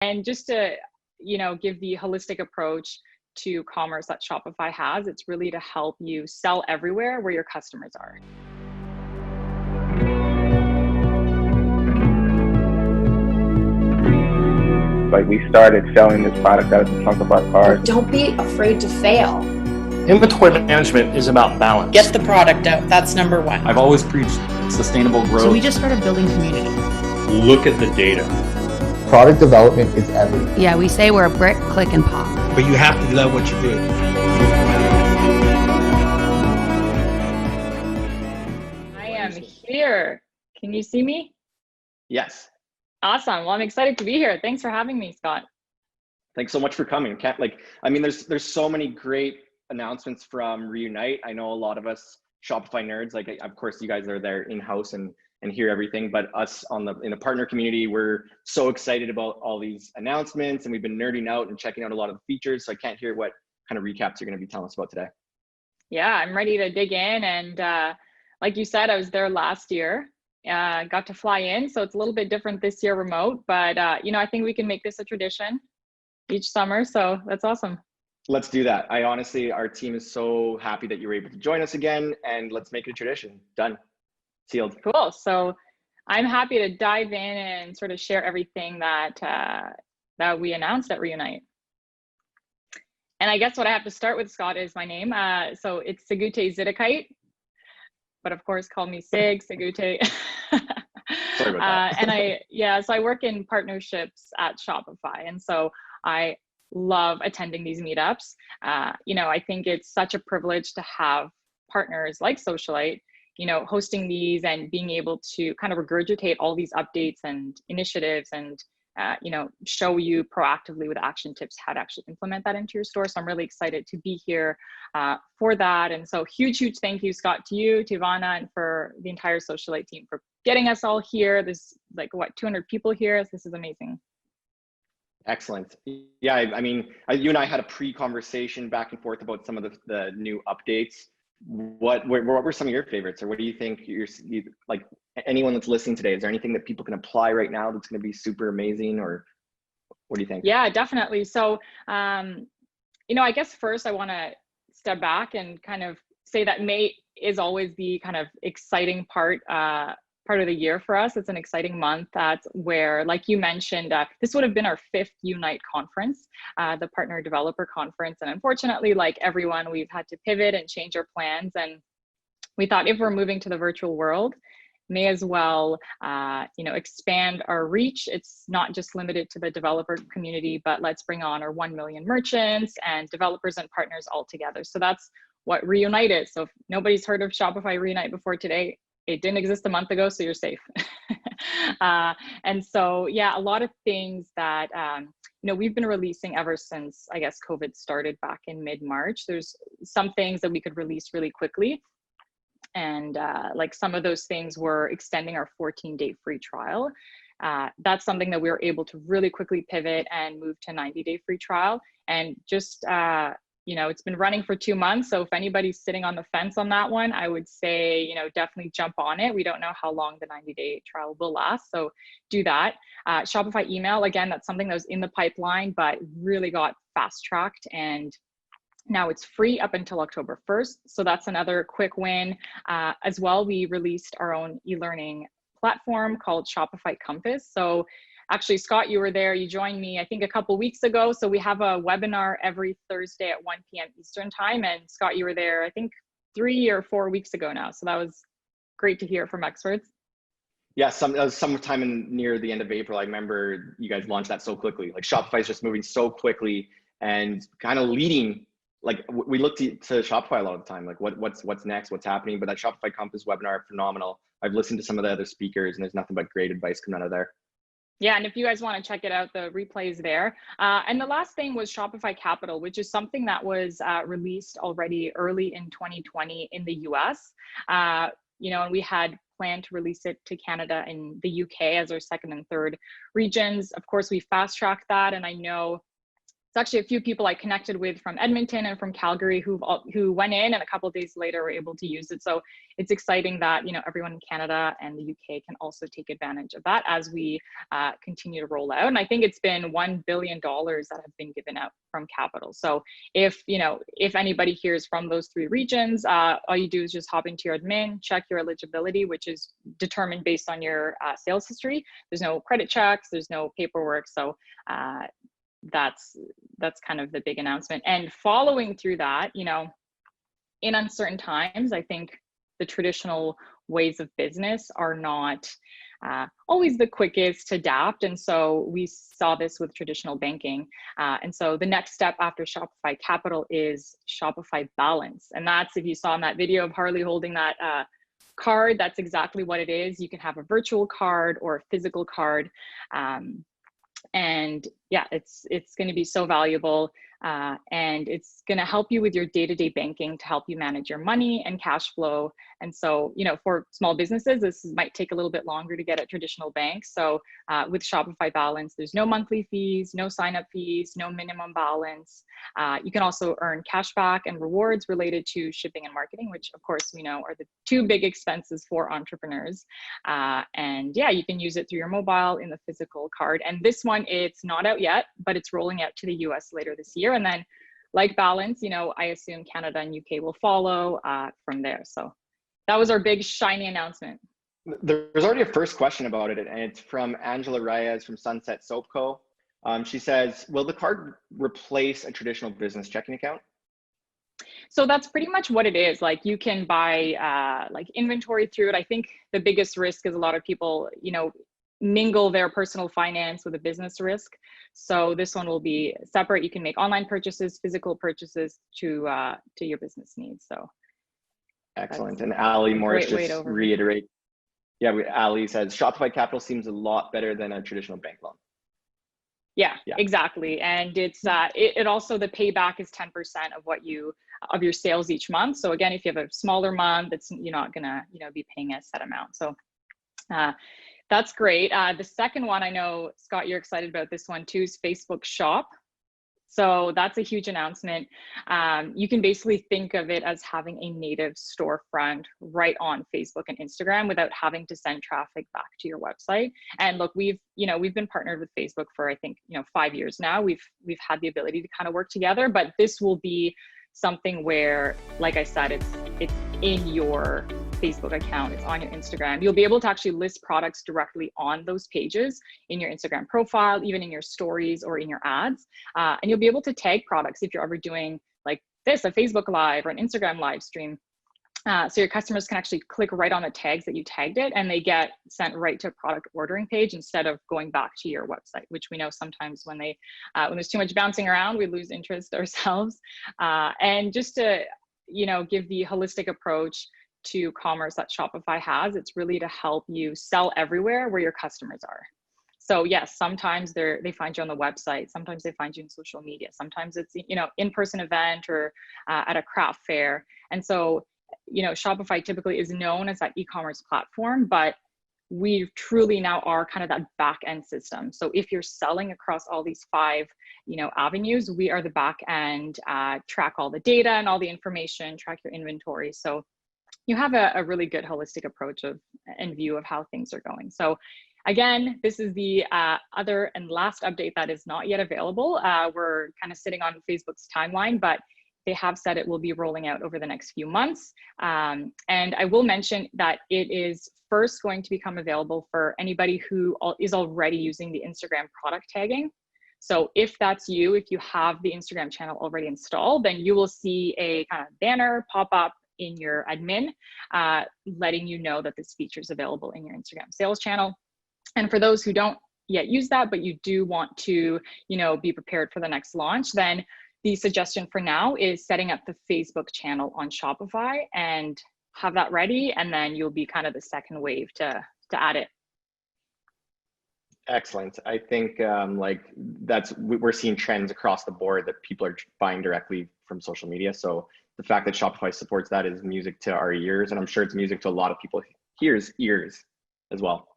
And just to, give the holistic approach to commerce that Shopify has, it's really to help you sell everywhere where your customers are. Like, we started selling this product out of the trunk of our cars. Don't be afraid to fail. Inventory management is about balance. Get the product out. That's number one. I've always preached sustainable growth. So we just started building community. Look at the data. Product development is everything. Yeah, we say we're a brick, click, and pop. But you have to love what you do. I am here. Can you see me? Yes. Awesome. Well, I'm excited to be here. Thanks for having me, Scott. Thanks so much for coming. There's so many great announcements from Reunite. I know a lot of us Shopify nerds, of course you guys are there in-house and hear everything, but us in the partner community, we're so excited about all these announcements, and we've been nerding out and checking out a lot of the features. So I can't hear what kind of recaps you're going to be telling us about today. Yeah, I'm ready to dig in. And like you said, I was there last year. Got to fly in, so it's a little bit different this year remote, but I think we can make this a tradition each summer, so that's awesome. Let's do that. Our team is so happy that you were able to join us again, and let's make it a tradition. Done. Sealed. Cool. So I'm happy to dive in and sort of share everything that we announced at Reunite. And I guess what I have to start with, Scott, is my name. So it's Sigute Zitikyte, but of course call me Sigute. Sorry about that. So I work in partnerships at Shopify, and so I love attending these meetups. I think it's such a privilege to have partners like Socialite, hosting these and being able to kind of regurgitate all these updates and initiatives and, show you proactively with action tips how to actually implement that into your store. So I'm really excited to be here for that. And so huge thank you, Scott, to you, to Ivana, and for the entire Socialite team for getting us all here. There's 200 people here. This is amazing. Excellent. Yeah, you and I had a pre-conversation back and forth about some of the new updates. What were some of your favorites, or what do you think anyone that's listening today, is there anything that people can apply right now that's going to be super amazing, or what do you think? Yeah, definitely. So, I guess first I want to step back and kind of say that May is always the kind of exciting part of the year for us. It's an exciting month. That's where, like you mentioned, this would have been our 5th Unite conference, the Partner Developer Conference. And unfortunately, like everyone, we've had to pivot and change our plans. And we thought if we're moving to the virtual world, may as well, expand our reach. It's not just limited to the developer community, but let's bring on our 1 million merchants and developers and partners all together. So that's what Reunite is. So if nobody's heard of Shopify Reunite before today, it didn't exist a month ago, so you're safe. And so, yeah, a lot of things that, we've been releasing ever since, I guess, COVID started back in mid-March. There's some things that we could release really quickly. And some of those things were extending our 14-day free trial. That's something that we were able to really quickly pivot and move to 90-day free trial. And just, it's been running for 2 months. So if anybody's sitting on the fence on that one, I would say, definitely jump on it. We don't know how long the 90-day trial will last. So do that. Shopify email, again, that's something that was in the pipeline, but really got fast tracked. And now it's free up until October 1st. So that's another quick win. As well, we released our own e-learning platform called Shopify Compass. So actually, Scott, you were there. You joined me, I think, a couple weeks ago. So we have a webinar every Thursday at 1 p.m. Eastern time. And Scott, you were there, I think, 3 or 4 weeks ago now. So that was great to hear from experts. Yeah, sometime near the end of April. I remember you guys launched that so quickly. Shopify is just moving so quickly and kind of leading. We look to Shopify a lot of the time, what's next, what's happening. But that Shopify Compass webinar, phenomenal. I've listened to some of the other speakers, and there's nothing but great advice coming out of there. Yeah, and if you guys want to check it out, the replay is there. And the last thing was Shopify Capital, which is something that was released already early in 2020 in the US. And we had planned to release it to Canada and the UK as our second and third regions. Of course, we fast-tracked that, and I know actually a few people I connected with from Edmonton and from Calgary who went in, and a couple of days later were able to use it. So it's exciting that, you know, everyone in Canada and the UK can also take advantage of that as we continue to roll out. And I think it's been $1 billion that have been given out from capital. So if, you know, if anybody hears from those 3 regions, all you do is just hop into your admin, check your eligibility, which is determined based on your sales history. There's no credit checks, there's no paperwork. So that's kind of the big announcement. And following through that, you know, in uncertain times, I think the traditional ways of business are not always the quickest to adapt. And so we saw this with traditional banking. And so the next step after Shopify Capital is Shopify Balance. And that's, if you saw in that video of Harley holding that card, that's exactly what it is. You can have a virtual card or a physical card. And yeah, it's going to be so valuable, and it's going to help you with your day-to-day banking to help you manage your money and cash flow. And so, you know, for small businesses, this might take a little bit longer to get at traditional banks. So with Shopify Balance, there's no monthly fees, no sign-up fees, no minimum balance. You can also earn cashback and rewards related to shipping and marketing, which of course we know are the 2 big expenses for entrepreneurs. And yeah, you can use it through your mobile in the physical card. And this one, it's not out yet, but it's rolling out to the US later this year. And then like Balance, you know, I assume Canada and UK will follow from there. So that was our big shiny announcement. There's already a first question about it, and it's from Angela Reyes from Sunset Soap Co. She says, will the card replace a traditional business checking account? So that's pretty much what it is. Like, you can buy like inventory through it. I think the biggest risk is a lot of people, you know, mingle their personal finance with a business risk. So this one will be separate. You can make online purchases, physical purchases to your business needs. So excellent. And Ali Morris just reiterate. Yeah, Ali says Shopify Capital seems a lot better than a traditional bank loan. Yeah, exactly. And it's it also, the payback is 10% of your sales each month. So again, if you have a smaller month, you're not gonna, you know, be paying a set amount. So that's great. The second one, I know, Scott, you're excited about this one too, is Facebook Shop. So that's a huge announcement. You can basically think of it as having a native storefront right on Facebook and Instagram without having to send traffic back to your website. And look, we've been partnered with Facebook for, I think, 5 years now. We've had the ability to kind of work together, but this will be something where, like I said, it's in your Facebook account, it's on your Instagram. You'll be able to actually list products directly on those pages in your Instagram profile, even in your stories or in your ads. And you'll be able to tag products if you're ever doing like this, a Facebook Live or an Instagram live stream. So your customers can actually click right on the tags that you tagged it, and they get sent right to a product ordering page instead of going back to your website, which we know sometimes when there's too much bouncing around, we lose interest ourselves. And just to, give the holistic approach to commerce that Shopify has, it's really to help you sell everywhere where your customers are. So yes, sometimes they find you on the website, sometimes they find you in social media, sometimes it's, in-person event or at a craft fair. And so, Shopify typically is known as that e-commerce platform, but we truly now are kind of that back end system. So if you're selling across all these 5, avenues, we are the back end, track all the data and all the information, track your inventory. So you have a really good holistic approach and view of how things are going. So again, this is the other and last update that is not yet available. We're kind of sitting on Facebook's timeline, but they have said it will be rolling out over the next few months. And I will mention that it is first going to become available for anybody who is already using the Instagram product tagging. So if that's you, if you have the Instagram channel already installed, then you will see a kind of banner pop up in your admin, letting you know that this feature is available in your Instagram sales channel. And for those who don't yet use that, but you do want to, be prepared for the next launch, then the suggestion for now is setting up the Facebook channel on Shopify and have that ready, and then you'll be kind of the second wave to add it. Excellent. I think we're seeing trends across the board that people are buying directly from social media. So the fact that Shopify supports that is music to our ears, and I'm sure it's music to a lot of people here's ears as well.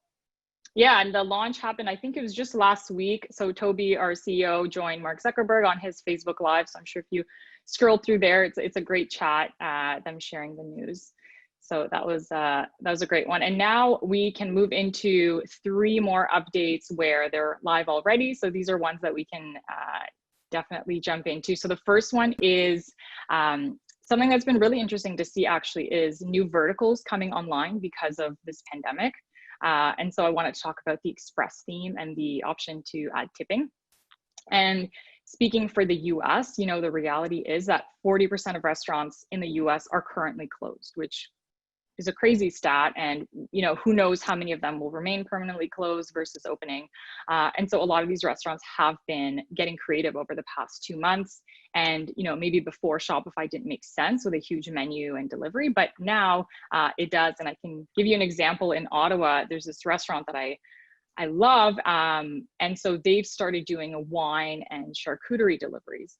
Yeah, and the launch happened, I think it was just last week. So Toby, our CEO, joined Mark Zuckerberg on his Facebook Live. So I'm sure if you scroll through there, it's a great chat, them sharing the news. So that was a great one. And now we can move into 3 more updates where they're live already. So these are ones that we can definitely jump into. So the first one is something that's been really interesting to see actually is new verticals coming online because of this pandemic. And so I wanted to talk about the Express theme and the option to add tipping. And speaking for the US, you know, the reality is that 40% of restaurants in the US are currently closed, which is a crazy stat. And, you know, who knows how many of them will remain permanently closed versus opening. And so a lot of these restaurants have been getting creative over the past 2 months. And, you know, maybe before Shopify didn't make sense with a huge menu and delivery, but now it does. And I can give you an example. In Ottawa, there's this restaurant that I love. And so they've started doing wine and charcuterie deliveries,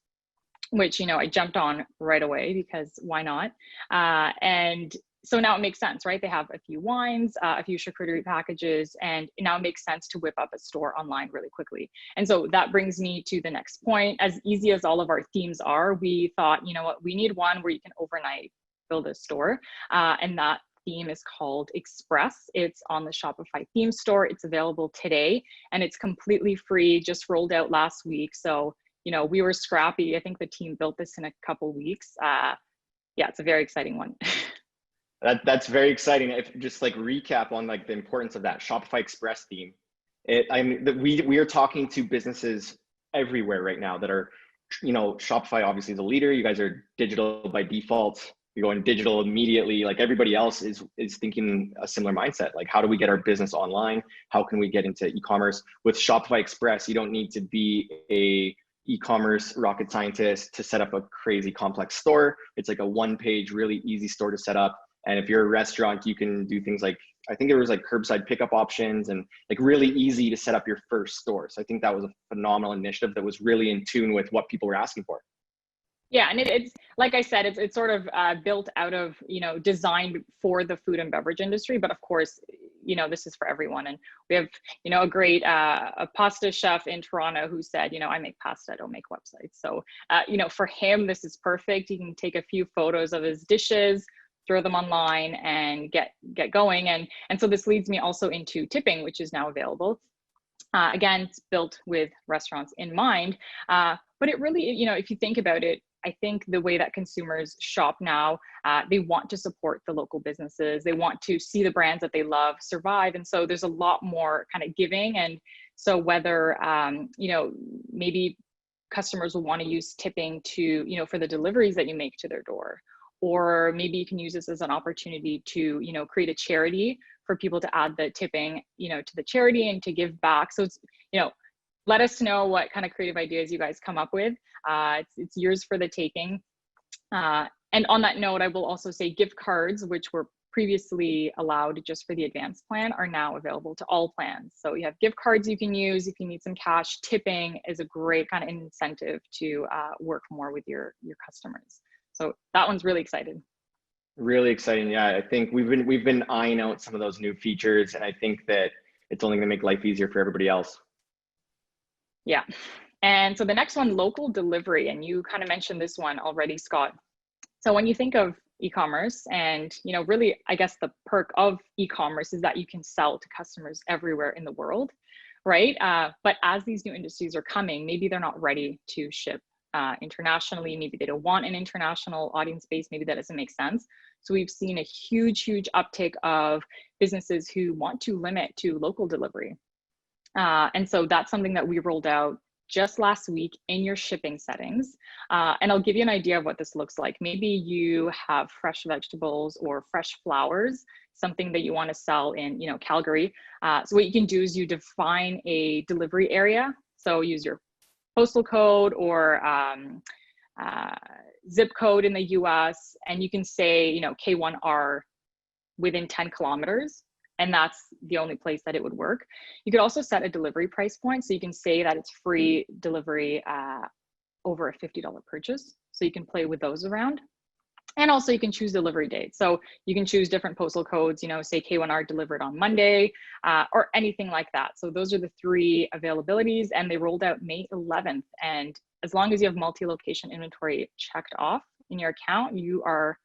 which, you know, I jumped on right away because why not? And so now it makes sense, right? They have a few wines, a few charcuterie packages, and now it makes sense to whip up a store online really quickly. And so that brings me to the next point. As easy as all of our themes are, we thought, you know what, we need one where you can overnight build a store. And that theme is called Express. It's on the Shopify theme store. It's available today and it's completely free, just rolled out last week. So, you know, we were scrappy. I think the team built this in a couple weeks. Yeah, it's a very exciting one. That's very exciting. If just like recap on like the importance of that Shopify Express theme, we are talking to businesses everywhere right now that are, you know, Shopify obviously is a leader. You guys are digital by default. You're going digital immediately. Like everybody else is thinking a similar mindset. Like, how do we get our business online? How can we get into e-commerce? With Shopify Express, you don't need to be a e-commerce rocket scientist to set up a crazy complex store. It's like a one-page, really easy store to set up. And if you're a restaurant, you can do things like, I think there was like curbside pickup options and like really easy to set up your first store. So I think that was a phenomenal initiative that was really in tune with what people were asking for. Yeah, and it's like I said, it's sort of built out of, you know, designed for the food and beverage industry. But of course, you know, this is for everyone. And we have, you know, a great a pasta chef in Toronto who said, you know, I make pasta, I don't make websites. So, you know, for him, this is perfect. He can take a few photos of his dishes, throw them online and get going. And so this leads me also into tipping, which is now available. Again, it's built with restaurants in mind, but it really, you know, if you think about it, I think the way that consumers shop now, they want to support the local businesses. They want to see the brands that they love survive. And so there's a lot more kind of giving. And so whether, you know, maybe customers will want to use tipping to, you know, for the deliveries that you make to their door, or maybe you can use this as an opportunity to, you know, create a charity for people to add the tipping, you know, to the charity and to give back. So it's, you know, let us know what kind of creative ideas you guys come up with. It's yours for the taking. And on that note, I will also say gift cards, which were previously allowed just for the advanced plan, are now available to all plans. So you have gift cards you can use if you need some cash. Tipping is a great kind of incentive to work more with your customers. So that one's really exciting. Really exciting. Yeah, I think we've been eyeing out some of those new features, and I think that it's only going to make life easier for everybody else. Yeah. And so the next one, local delivery, and you kind of mentioned this one already, Scott. So when you think of e-commerce, and, you know, really, I guess the perk of e-commerce is that you can sell to customers everywhere in the world, right? But as these new industries are coming, maybe they're not ready to ship internationally. Maybe they don't want an international audience base. Maybe that doesn't make sense. So we've seen a huge uptick of businesses who want to limit to local delivery. And so that's something that we rolled out just last week in your shipping settings. And I'll give you an idea of what this looks like. Maybe you have fresh vegetables or fresh flowers, something that you want to sell in, you know, Calgary. So what you can do is you define a delivery area. So use your postal code or zip code in the US, and you can say, you know, K1R within 10 kilometers. And that's the only place that it would work. You could also set a delivery price point. So you can say that it's free delivery over a $50 purchase. So you can play with those around. And also you can choose delivery dates. So you can choose different postal codes, say K1R delivered on Monday, or anything like that. So those are the 3 availabilities, and they rolled out May 11th. And as long as you have multi-location inventory checked off in your account, you are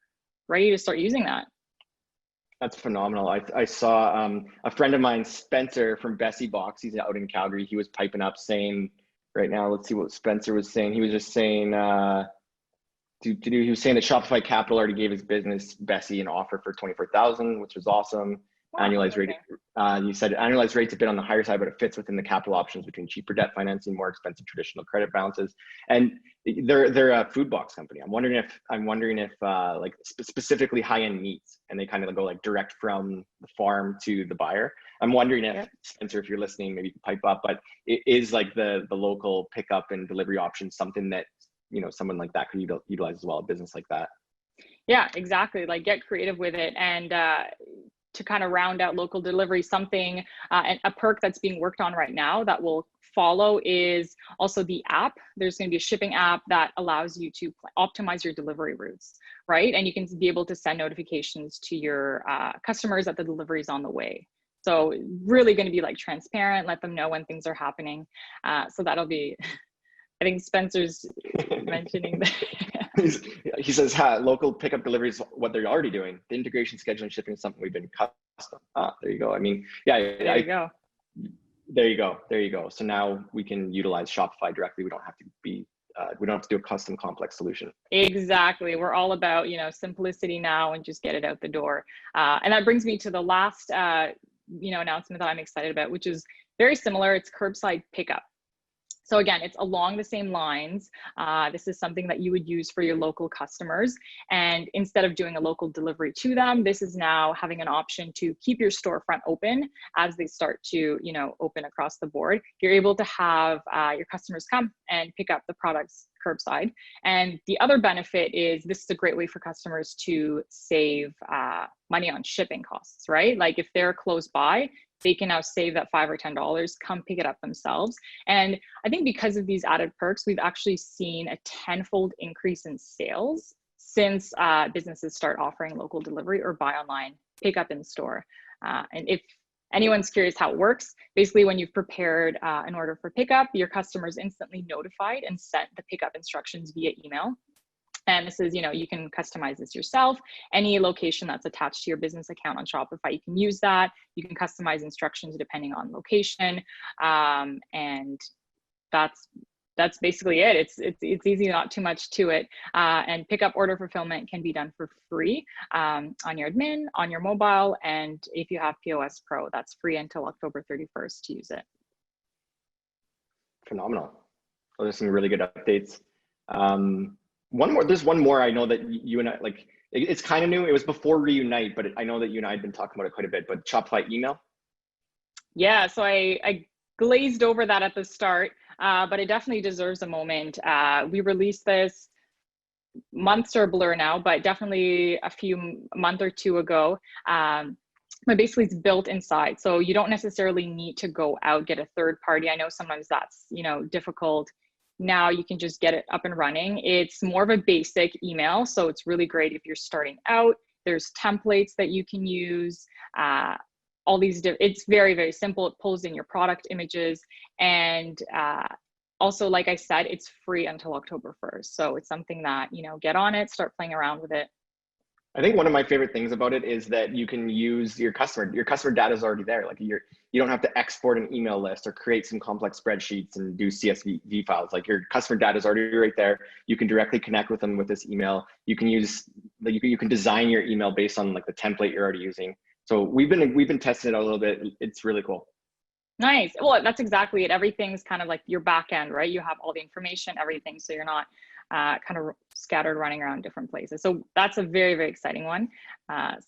ready to start using that. That's phenomenal. I saw a friend of mine, Spencer from Bessie Box. He's out in Calgary. He was piping up saying, right now, let's see what Spencer was saying. He was just saying, he was saying that Shopify Capital already gave his business Bessie an offer for $24,000, which was awesome. Wow, annualized rate. You said annualized rate's a bit on the higher side, but it fits within the capital options between cheaper debt financing, more expensive traditional credit balances, and they're a food box company. I'm wondering if like specifically high-end meats, and they kind of go like direct from the farm to the buyer. I'm wondering if Spencer, if you're listening, maybe you can pipe up. But it is like the local pickup and delivery option something that someone like that could utilize as well, a business like that. Yeah, exactly. Like get creative with it. And to kind of round out local delivery, something and a perk that's being worked on right now that will follow is also the app. There's going to be a shipping app that allows you to optimize your delivery routes, right? And you can be able to send notifications to your customers that the delivery is on the way. So really going to be like transparent, let them know when things are happening. So that'll be, I think Spencer's mentioning that. He says, local pickup delivery is what they're already doing. The integration, scheduling, shipping is something we've been custom. There you go. I mean, There you go. There you go. So now we can utilize Shopify directly. We don't have to do a custom complex solution. Exactly. We're all about, simplicity now and just get it out the door. And that brings me to the last, announcement that I'm excited about, which is very similar. It's curbside pickup. So again, it's along the same lines. This is something that you would use for your local customers. And instead of doing a local delivery to them, this is now having an option to keep your storefront open as they start to, open across the board. You're able to have your customers come and pick up the products curbside. And the other benefit is this is a great way for customers to save money on shipping costs, right? Like if they're close by, they can now save that $5 or $10, come pick it up themselves. And I think because of these added perks, we've actually seen a 10-fold increase in sales since businesses start offering local delivery or buy online, pick up in store. And if anyone's curious how it works, basically when you've prepared an order for pickup, your customer's instantly notified and sent the pickup instructions via email. And this is, you can customize this yourself. Any location that's attached to your business account on Shopify, you can use that. You can customize instructions depending on location. And that's basically it. It's easy, not too much to it. And pickup order fulfillment can be done for free on your admin, on your mobile. And if you have POS Pro, that's free until October 31st to use it. Phenomenal. Well, there's some really good updates. There's one more I know that you and I, it's kind of new. It was before Reunite, but I know that you and I had been talking about it quite a bit, but Shopify email. Yeah, so I glazed over that at the start, but it definitely deserves a moment. We released this, months are a blur now, but definitely a month or two ago. But basically it's built inside. So you don't necessarily need to go out, get a third party. I know sometimes that's, difficult. Now you can just get it up and running. It's more of a basic email. So it's really great if you're starting out. There's templates that you can use. All these, it's very, very simple. It pulls in your product images. And also, like I said, it's free until October 1st. So it's something that, get on it, start playing around with it. I think one of my favorite things about it is that you can use your customer data is already there. Like you don't have to export an email list or create some complex spreadsheets and do CSV files. Like your customer data is already right there. You can directly connect with them with this email. You can you can design your email based on like the template you're already using. So we've been testing it out a little bit. It's really cool. Nice. Well, that's exactly it. Everything's kind of like your back end, right? You have all the information, everything. So you're not kind of scattered running around different places. So that's a very, very exciting one.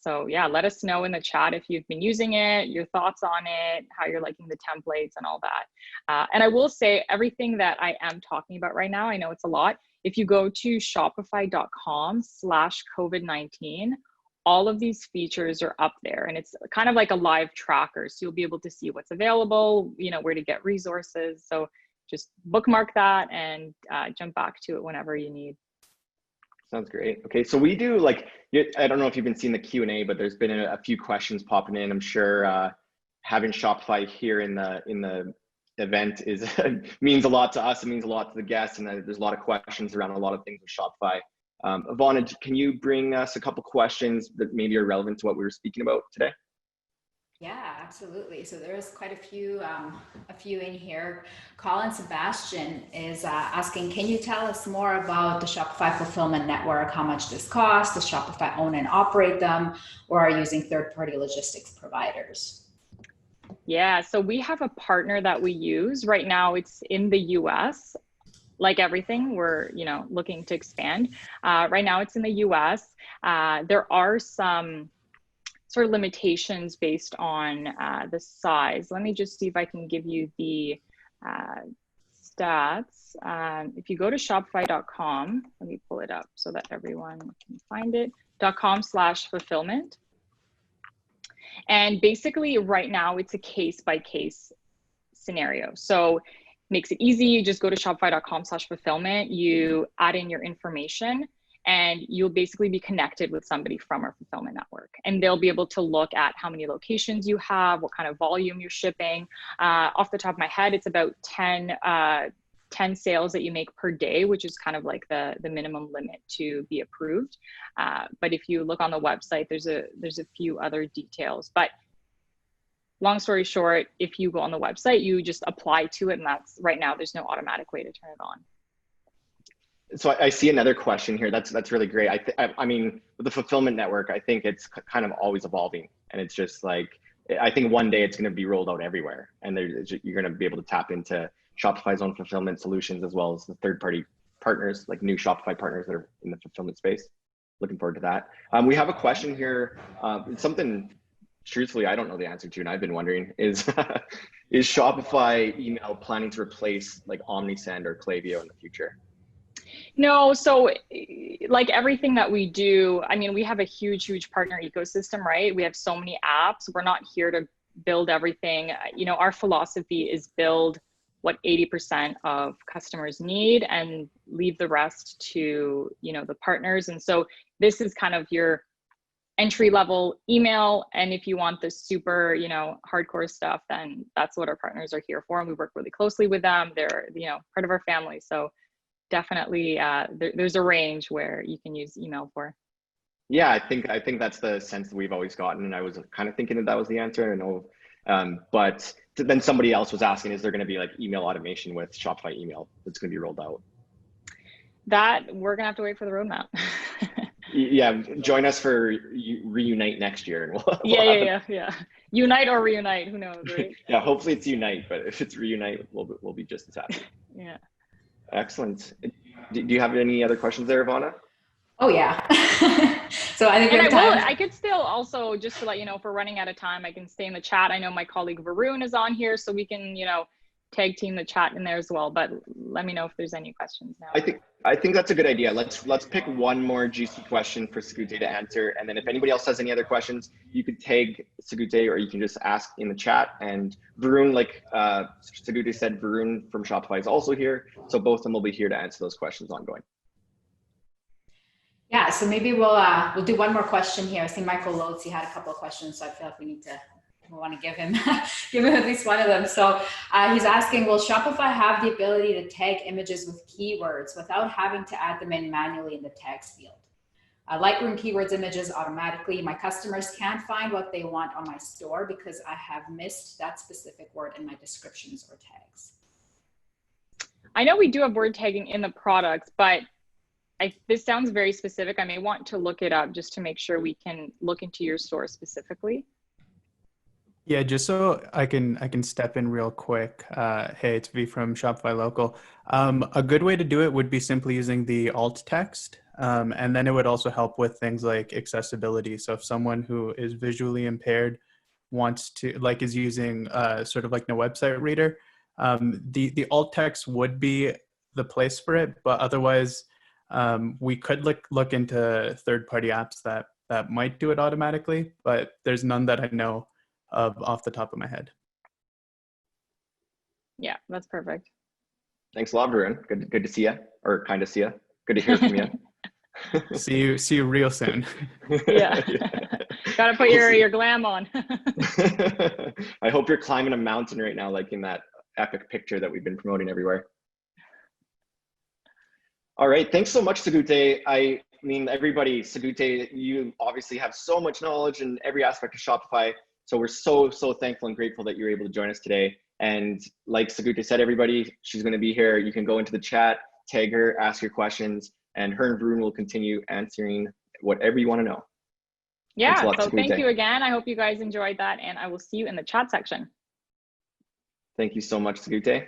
So yeah, let us know in the chat if you've been using it, your thoughts on it, how you're liking the templates and all that. And I will say everything that I am talking about right now, I know it's a lot. If you go to shopify.com/COVID-19, all of these features are up there and it's kind of like a live tracker. So you'll be able to see what's available, where to get resources. So just bookmark that and jump back to it whenever you need. Sounds great. Okay, so we do like, I don't know if you've been seeing the Q&A, but there's been a few questions popping in. I'm sure having Shopify here in the event is means a lot to us. It means a lot to the guests, and there's a lot of questions around a lot of things with Shopify. Ivana, can you bring us a couple questions that maybe are relevant to what we were speaking about today? Yeah, absolutely. So there's quite a few in here. Colin Sebastian is asking, can you tell us more about the Shopify Fulfillment Network? How much this costs? Does Shopify own and operate them, or are using third-party logistics providers? Yeah, so we have a partner that we use right now. It's in the US. Like everything, we're looking to expand. Right now, it's in the US. There are some sort of limitations based on the size. Let me just see if I can give you the stats. If you go to shopify.com, let me pull it up so that everyone can find it, .com/fulfillment. And basically right now it's a case by case scenario. So makes it easy. You just go to shopify.com/fulfillment, you add in your information, and you'll basically be connected with somebody from our fulfillment network. And they'll be able to look at how many locations you have, what kind of volume you're shipping. Off the top of my head, it's about 10 sales that you make per day, which is kind of like the minimum limit to be approved. But if you look on the website, there's a few other details. But long story short, if you go on the website, you just apply to it, and that's right now, there's no automatic way to turn it on. So I see another question here. That's really great. I mean, with the fulfillment network, I think it's kind of always evolving, and it's just like, I think one day it's going to be rolled out everywhere, and you're going to be able to tap into Shopify's own fulfillment solutions as well as the third-party partners, like new Shopify partners that are in the fulfillment space. Looking forward to that. We have a question here. It's something, truthfully, I don't know the answer to, and I've been wondering is Shopify email planning to replace like OmniSend or Klaviyo in the future? No, so like everything that we do, I mean, we have a huge partner ecosystem, right? We have so many apps. We're not here to build everything. Our philosophy is build what 80% of customers need and leave the rest to, the partners. And so this is kind of your entry level email. And if you want the super, hardcore stuff, then that's what our partners are here for. And we work really closely with them. They're, part of our family. So definitely there's a range where you can use email for. Yeah, I think that's the sense that we've always gotten, and I was kind of thinking that was the answer. I know, but then somebody else was asking, is there going to be like email automation with Shopify email that's going to be rolled out? That we're gonna have to wait for the roadmap. Yeah, join us for Reunite next year, and we'll yeah. Unite or Reunite, who knows, right? Yeah, hopefully it's Unite, but if it's Reunite, we'll be just as happy. Yeah. Excellent. Do you have any other questions there, Ivana? Oh yeah. So I think I could still also, just to let you know, if we're running out of time, I can stay in the chat. I know my colleague Varun is on here, so we can, tag team the chat in there as well. But let me know if there's any questions now. I think that's a good idea. Let's pick one more juicy question for Sigute to answer, and then if anybody else has any other questions, you could tag Sigute or you can just ask in the chat. And Varun, like Sigute said, Varun from Shopify is also here, so both of them will be here to answer those questions ongoing. Yeah, so maybe we'll do one more question here. I see Michael Lotes, he had a couple of questions, so I feel like we want to give him at least one of them. So he's asking, will Shopify have the ability to tag images with keywords without having to add them in manually in the tags field? Lightroom keywords images automatically. My customers can't find what they want on my store because I have missed that specific word in my descriptions or tags. I know we do have word tagging in the products, but this sounds very specific. I may want to look it up just to make sure we can look into your store specifically. Yeah, just so I can step in real quick. Hey, it's V from Shopify Local. A good way to do it would be simply using the alt text. And then it would also help with things like accessibility. So if someone who is visually impaired wants to, is using sort of like a website reader, the alt text would be the place for it. But otherwise, we could look into third-party apps that might do it automatically, but there's none that I know of off the top of my head. Yeah, that's perfect. Thanks a lot, Varun. Good to see you, or kind of see you. Good to hear from you. See you real soon. Yeah. Gotta put your glam on. I hope you're climbing a mountain right now, like in that epic picture that we've been promoting everywhere. All right, thanks so much, Sigute. I mean, everybody, Sigute, you obviously have so much knowledge in every aspect of Shopify. So we're so thankful and grateful that you're able to join us today. And like Sigute said, everybody, she's going to be here. You can go into the chat, tag her, ask your questions, and her and Varun will continue answering whatever you want to know. Yeah, lot, so Sigute. thank you again. I hope you guys enjoyed that, and I will see you in the chat section. Thank you so much, Sigute.